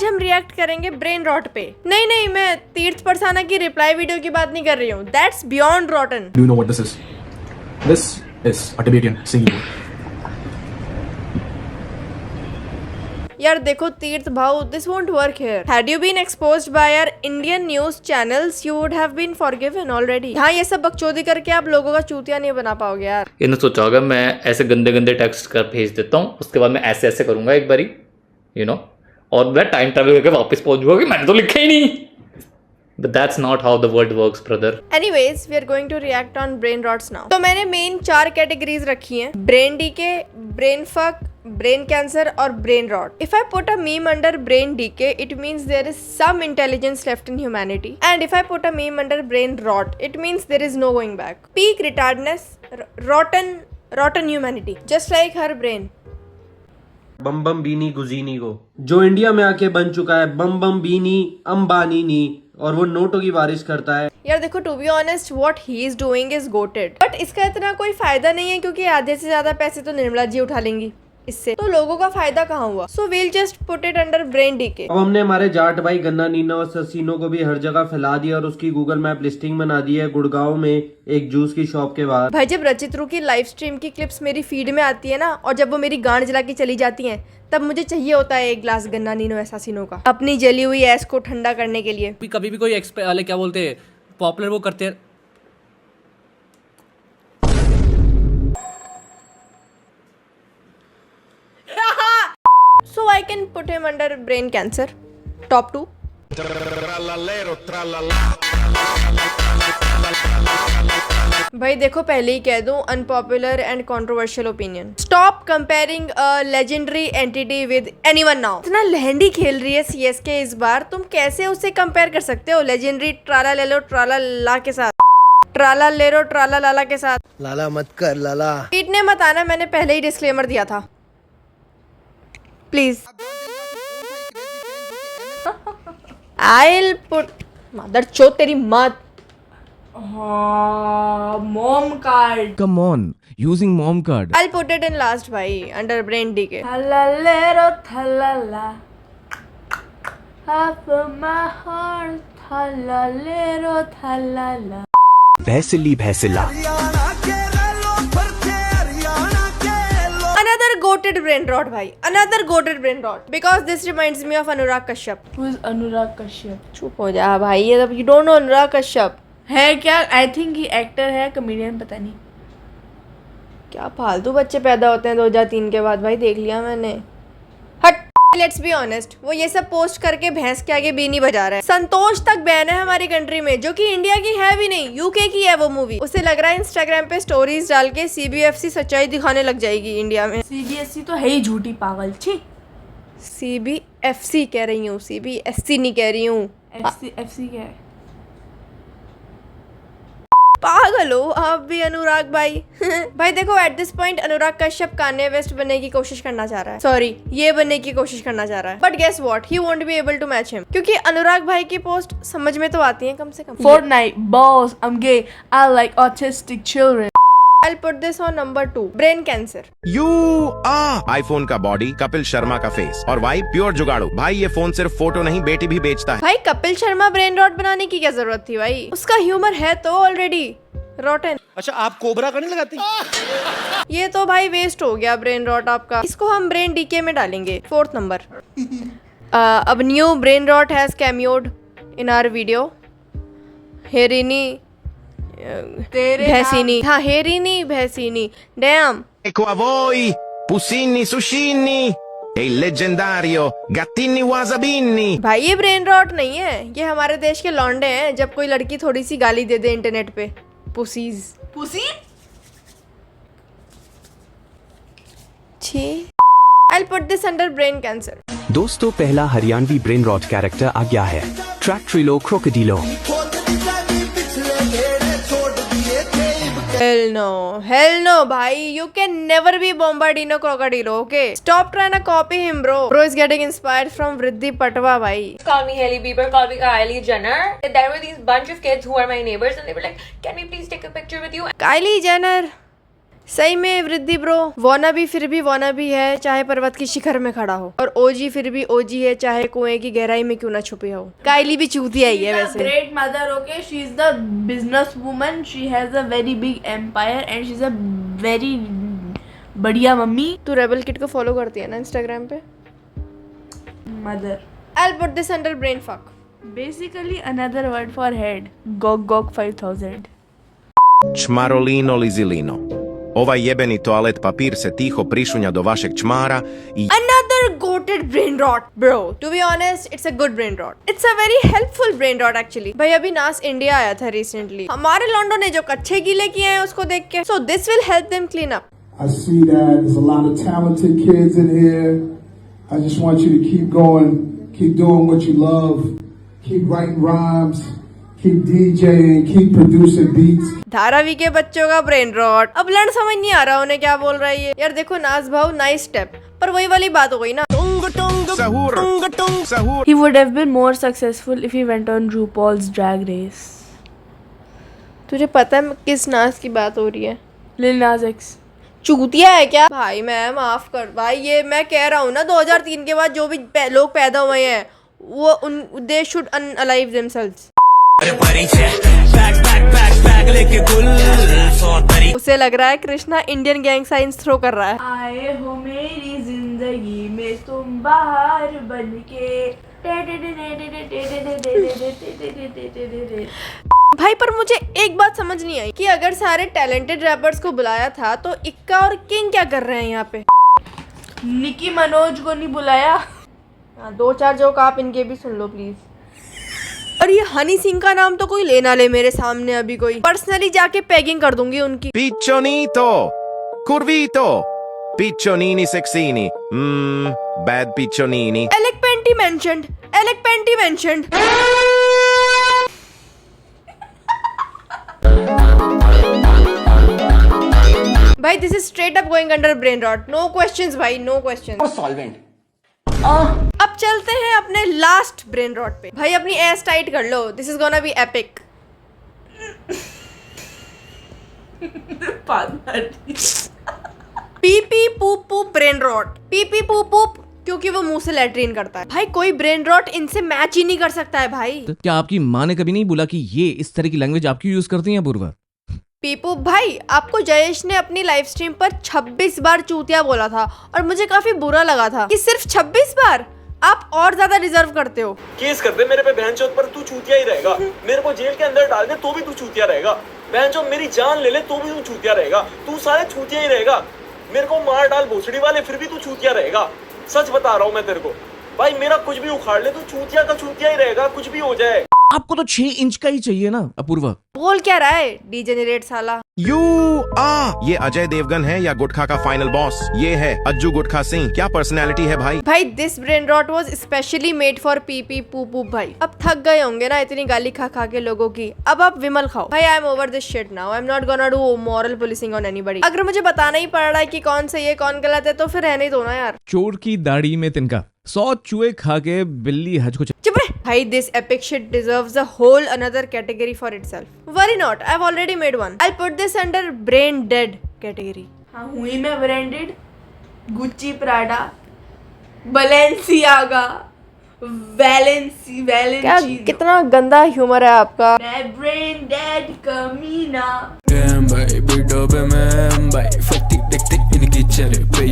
आज हम रिएक्ट करेंगे ब्रेन रॉट पे। नहीं, मैं तीर्थ परसाना की रिप्लाई वीडियो की बात नहीं कर रही हूँ। That's beyond रॉटन। Do you know what this is? This is a Tibetan singing bowl. यार देखो तीर्थ भाऊ, this won't work here. Had you been exposed by our Indian news channels you would have been forgiven already. हाँ, ये सब बकचोदी करके आप लोगों का चूतिया नहीं बना पाओगे यार। इन्होंने सोचा होगा मैं ऐसे गंदे गंदे टेक्स्ट कर भेज देता हूँ, उसके बाद मैं ऐसे ऐसे करूंगा एक बारी और मैं टाइम ट्रैवल करके वापस पहुंच जाऊंगा कि मैंने तो लिखा ही नहीं। But that's not how the world works, brother. Anyways, we are going to react on brain rots now. तो मैंने मेन 4 कैटेगरीज रखी हैं: brain decay, brain fuck, brain cancer और brain rot. If I put a meme under brain decay, it means there is some intelligence left in humanity. And if I put a meme under brain rot, it means there is no going back. Peak retardedness, rotten humanity, just like her brain. बम बम बीनी गुजीनी को जो India में आके बन चुका है बम बम बीनी अंबानी नी, और वो नोटों की बारिश करता है। यार देखो, to be honest what he is doing is goated, but इसका इतना कोई फायदा नहीं है क्योंकि आधे से ज्यादा पैसे तो निर्मला जी उठा लेंगी इससे, तो लोगों का फायदा कहाँ हुआ। So we'll just put it under brain decay. अब हमने हमारे जाट भाई गन्ना नीना और ससीनो को भी हर जगह फैला दिया और उसकी गूगल मैप लिस्टिंग बना दी है गुड़गांव में एक जूस की शॉप के बाहर। भाई जब रचित रू की लाइव स्ट्रीम की क्लिप्स मेरी फीड में आती है ना, और जब वो मेरी गांड जला के चली जाती हैं, तब मुझे चाहिए होता है एक ग्लास गन्ना नीनो एसासिनो का, अपनी जली हुई ऐस को ठंडा करने के लिए। कभी भी कोई वाले क्या बोलते हैं पॉपुलर वो करते हैं। So I can put him under brain cancer. Top 2. भाई देखो, पहले ही कह दूं, unpopular and controversial opinion. Stop comparing a legendary entity with anyone now. इतना लहंडी खेल रही है सीएसके इस बार, तुम कैसे उसे कंपेयर कर सकते हो लेजेंडरी ट्राला ले लो ट्राला ला के साथ, ट्राला ले लो ट्राला लाला के साथ। लाला मत कर लाला। पीटने मत आना, मैंने पहले ही डिस्क्लेमर दिया था, प्लीज। I'll put मदर चोद तेरी मत। Mom card. Come on, using mom card. I'll put it in last भाई, under brain decay. Thalalero thalala, half of my heart, thalalero thalala. भैसिली भैसिला। Another goated brain rot भाई, another goated brain rot, because this reminds me of Anurag Kashyap. Who is Anurag Kashyap? चुप हो जा भाई, ये you don't know Anurag Kashyap है क्या? I think he actor है, comedian पता नहीं। क्या फालतू बच्चे पैदा होते हैं 2003 के बाद भाई, देख लिया मैंने। हट, लेट्स बी ऑनेस्ट, वो ये सब पोस्ट करके भैंस के आगे बीनी बजा रहा है। संतोष तक बैन है हमारी कंट्री में, जो कि इंडिया की है भी नहीं, यूके की है वो मूवी। उसे लग रहा है इंस्टाग्राम पे स्टोरीज डाल के सीबीएफसी सच्चाई दिखाने लग जाएगी इंडिया में। सीबीएसई तो है ही झूठी पागल। छी, सीबीएफसी कह रही हूँ, सीबीएससी नहीं कह रही हूँ। एफसी क्या है? पागल हो आप भी अनुराग भाई। भाई देखो, at this point Anurag Kashyap Kanye West बनने की कोशिश करना चाह रहा है, सॉरी ये बनने की कोशिश करना चाह रहा है, but guess what, he won't be able to match him, क्योंकि अनुराग भाई की पोस्ट समझ में तो आती है कम से कम। Fortnite, balls, I'm gay, I like autistic children. I'll put this on number 2, brain cancer. You are iPhone का बॉडी, कपिल शर्मा का फेस, और भाई प्योर जुगाड़ू। भाई ये फोन सिर्फ फोटो नहीं बेटी भी बेचता है। भाई कपिल शर्मा ब्रेन रॉट बनाने की क्या जरूरत थी भाई, उसका ह्यूमर है तो ऑलरेडी रॉटन। अच्छा, आप कोबरा का नहीं लगाती? ये तो भाई वेस्ट हो गया ब्रेन रॉट आपका, इसको हम ब्रेन डीके में डालेंगे। 4th नंबर। अब new brain rot has cameoed in our video. हेरिनी भैसिनी, हाँ हेरिनी भैसिनी, damn. Ecco a voi, Pussini Sushini e il leggendario Gattini Wasabini. भाई ये ब्रेन रॉट नहीं है, ये हमारे देश के लौंडे हैं, जब कोई लड़की थोड़ी सी गाली दे दे इंटरनेट पे, पुसीज। पुसी? छी। I'll put this under brain cancer. दोस्तों, पहला हरियाणवी ब्रेन रॉट कैरेक्टर आ गया है, ट्रैक ट्रिलो क्रोकोडिलो। Hell no भाई, you can never be Bombardino Crocodilo, okay? Stop trying to copy him, bro. Bro is getting inspired from Vriddhi Patwa, भाई. Call me Hailey Bieber, call me Kylie Jenner. There were these bunch of kids who are my neighbors and they were like, can we please take a picture with you? Kylie Jenner, सही में वृद्धि bro, वाना भी फिर भी वाना भी है, चाहे पर्वत की शिखर में खड़ा हो, और ओजी फिर भी ओजी है, चाहे कुएं की गहराई में क्यों ना छुपी हो। काइली भी चूतिया ही है वैसे। Great mother, okay? She is the business woman. She has a very big empire and she's a very बढ़िया मम्मी। तू रेबल किड को फॉलो करती है ना इंस्टाग्राम पे? Mother. I'll put this under brain fuck. Basically another word for head. Gog 5000. Čmarolino lizilino. Ovaj jebeni toalet papir se tiho prišunja do vašeg čmara i... Another goated brain rot, bro. To be honest, it's a good brain rot. It's a very helpful brain rot actually. भाई अभी नास India आया था recently. हमारे लॉन्डो ने जो कच्चे गीले किए हैं उसको देख के. So this will help them clean up. I see that there's a lot of talented kids in here. I just want you to keep going, keep doing what you love, keep writing rhymes. Keep DJing, keep producing beats. Dharavi के बच्चों का brain rot. अब लड़ समझ नहीं आ रहा उन्हें क्या बोल रहा है ये। यार देखो नाज भाव नाइस स्टेप, पर वही वाली बात हो गई ना। सहूर। He would have been more successful if he went on RuPaul's Drag Race. तुझे पता है किस नाज की बात हो रही है? Lil Nas X. चूतिया है क्या? भाई मैं माफ कर भाई, ये मैं कह रहा हूँ ना 2003 के बाद जो भी लोग पैदा हुए हैं वो उन दे शुड अनअलाइव देमसेल्व्स। उसे लग रहा है Krishna Indian gang signs throw कर रहा है। आए हो मेरी जिंदगी में तुम बाहर बनके। भाई पर मुझे एक बात समझ नहीं आई कि अगर सारे टैलेंटेड रैपर्स को बुलाया था तो इक्का और किंग क्या कर रहे हैं यहाँ पे? निकी मनोज को नहीं बुलाया? हाँ, 2-4 जोक आप इनके भी सुन लो प्लीज। और ये हनी सिंह का नाम तो कोई लेना ले मेरे सामने अभी कोई। पर्सनली जाके पैगिंग कर दूंगी उनकी। Piccionito, curvito, piccionini sexini, bad piccionini. Alec Penty mentioned. Alec Penty mentioned. भाई this is straight up going under brain rot. No questions भाई, no questions. Solvent. अब चलते हैं अपने लास्ट ब्रेन रॉट पे। भाई अपनी एस टाइट कर लो, this is gonna be epic. Pee pee poop poop brain rot. Pee pee poop poop क्योंकि वो मुंह से लैट्रिन करता है। भाई कोई ब्रेन रॉट इनसे मैच ही नहीं कर सकता है भाई। क्या आपकी माँ ने कभी नहीं बोला कि ये इस तरह की लैंग्वेज आप क्यों यूज करती हैं पूर्वा? पीपू भाई आपको जयेश ने अपनी लाइव स्ट्रीम पर 26 बार चूतिया बोला था और मुझे काफी बुरा लगा था कि सिर्फ 26 बार। आप और ज्यादा डिजर्व करते हो। केस कर दे मेरे पे बहनचोद पर, तू चूतिया ही रहेगा। मेरे को जेल के अंदर डाल दे तो भी तू चूतिया रहेगा। बहनचोद मेरी जान ले ले तो भी तू चूतिया रहेगा। तू सारे चूतिया ही रहेगा। मेरे को मार डाल भोसड़ी वाले फिर भी तू चूतिया रहेगा। सच बता रहा हूँ मैं तेरे को भाई, मेरा कुछ भी उखाड़ ले तू चूतिया का चूतिया ही रहेगा, कुछ भी हो जाए। आपको तो 6 इंच का ही चाहिए ना अपूर्वा। बोल क्या रहा है डीजेनरेट साला? ये अजय देवगन है या गुटखा का फाइनल बॉस? ये है अज्जू गुटखा सिंह। क्या पर्सनैलिटी है भाई। भाई this brain rot was specially made for pee pee poo poo. भाई अब थक गए होंगे ना इतनी गाली खा खा के लोगों की, अब आप विमल खाओ। भाई I am over this shit now, I am not gonna do moral policing on anybody. अगर मुझे बताना ही पड़ रहा है कि कौन सही है कौन गलत है तो फिर रहने ही दो ना यार। चोर की दाढ़ी में तिनका, 100 चूहे खा के बिल्ली हज को चुप रहे भाई। This epic shit deserves a whole another category for itself. Worry not, I have already made one. I put this under brain dead category. हाँ हुई मैं ब्रांडेड। गुच्ची, प्राडा, बलेंसियागा, क्या कितना गंदा ह्यूमर है आपका। मैं ब्रेन डेड कमीना। भाई